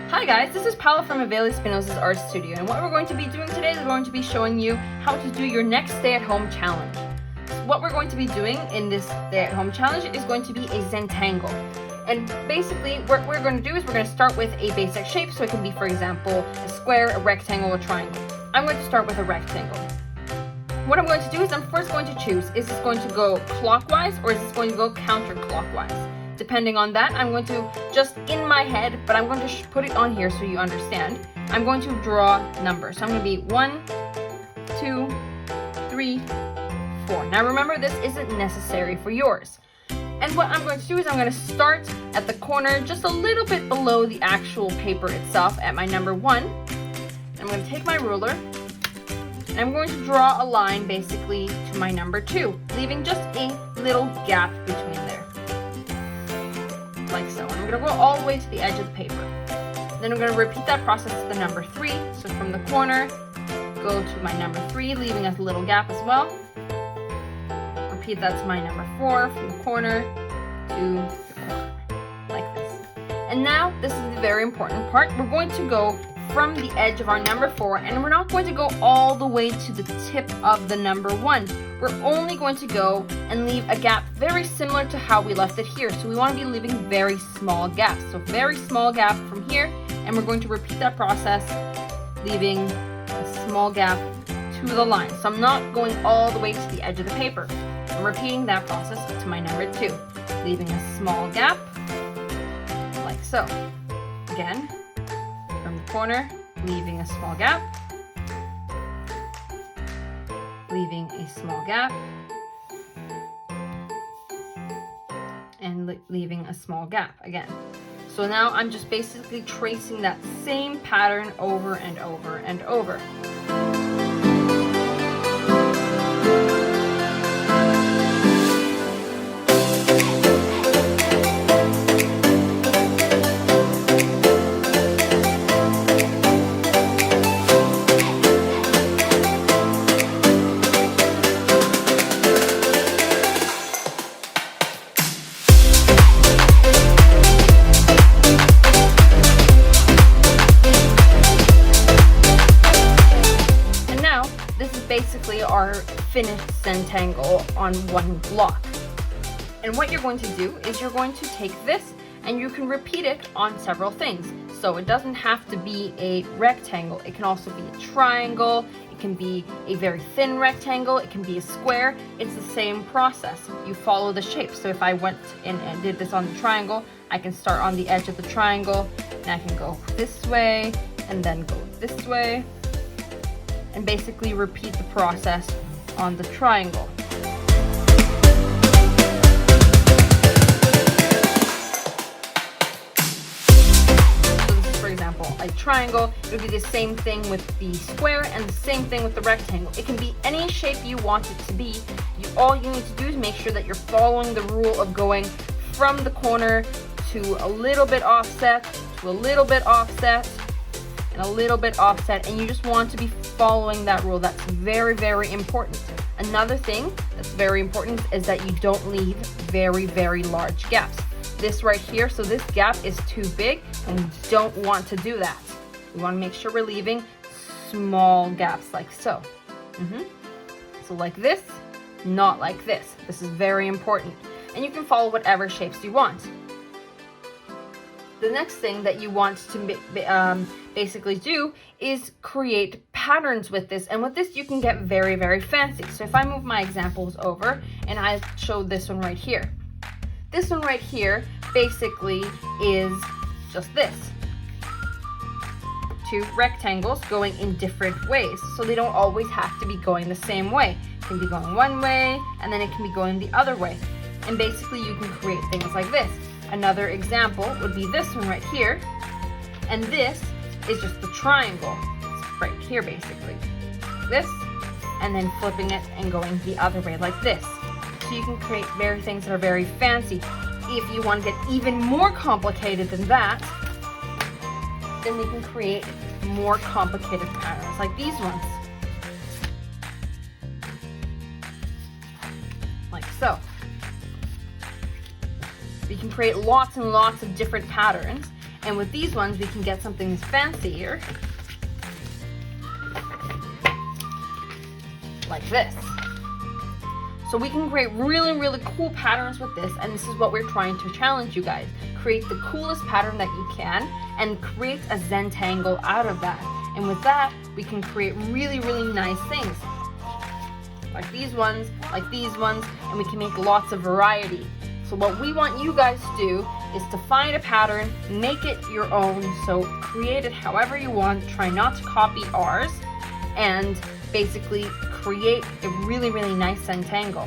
Hi guys, this is Paula from Aveli Spinoza's Art Studio, and what we're going to be doing today is we're going to be showing you how to do your next stay-at-home challenge. What we're going to be doing in this stay-at-home challenge is going to be a Zentangle. And basically what we're going to do is we're going to start with a basic shape, so it can be, for example, a square, a rectangle, a triangle. I'm going to start with a rectangle. What I'm going to do is I'm first going to choose, is this going to go clockwise or is this going to go counterclockwise? Depending on that, I'm going to just in my head, but I'm going to put it on here so you understand. I'm going to draw numbers. So I'm going to be 1, 2, 3, 4. Now remember, this isn't necessary for yours. And what I'm going to do is I'm going to start at the corner just a little bit below the actual paper itself at my number 1. I'm going to take my ruler and I'm going to draw a line basically to my number 2, leaving just a little gap between there. Like so. And I'm going to go all the way to the edge of the paper. Then I'm going to repeat that process to the number 3. So from the corner, go to my number 3, leaving a little gap as well. Repeat that to my number 4, from the corner to the corner, like this. And now, this is the very important part. We're going to go from the edge of our number 4, and we're not going to go all the way to the tip of the number 1. We're only going to go and leave a gap very similar to how we left it here. So we want to be leaving very small gaps. So very small gap from here, and we're going to repeat that process, leaving a small gap to the line. So I'm not going all the way to the edge of the paper. I'm repeating that process to my number 2, leaving a small gap, like so. Again, from the corner, leaving a small gap, leaving a small gap, and leaving a small gap again. So now I'm just basically tracing that same pattern over and over and over. Basically our finished Zentangle on one block. And what you're going to do is you're going to take this and you can repeat it on several things. So it doesn't have to be a rectangle. It can also be a triangle. It can be a very thin rectangle. It can be a square. It's the same process. You follow the shape. So if I went in and did this on the triangle, I can start on the edge of the triangle and I can go this way and then go this way, and basically repeat the process on the triangle. So this is, for example, a triangle. It would be the same thing with the square and the same thing with the rectangle. It can be any shape you want it to be. All you need to do is make sure that you're following the rule of going from the corner to a little bit offset, to a little bit offset, and a little bit offset, and you just want to be following that rule. That's very, very important. Another thing that's very important is that you don't leave very, very large gaps. This right here, so this gap is too big, and we don't want to do that. We want to make sure we're leaving small gaps like so. So like this, not like this. This is very important. And you can follow whatever shapes you want. The next thing that you want to basically do is create patterns with this, and with this you can get very, very fancy. So if I move my examples over and I show this one right here, this one right here basically is just this. 2 rectangles going in different ways, so they don't always have to be going the same way. It can be going one way and then it can be going the other way, and basically you can create things like this. Another example would be this one right here, and this is just the triangle. It's right here basically. This, and then flipping it and going the other way like this. So you can create things that are very fancy. If you want to get even more complicated than that, then we can create more complicated patterns like these ones. Like so. We can create lots and lots of different patterns. And with these ones, we can get something fancier, like this. So we can create really, really cool patterns with this, and this is what we're trying to challenge you guys. Create the coolest pattern that you can, and create a Zentangle out of that. And with that, we can create really, really nice things. Like these ones, and we can make lots of variety. So what we want you guys to do is to find a pattern, make it your own, so create it however you want, try not to copy ours, and basically create a really, really nice Zentangle.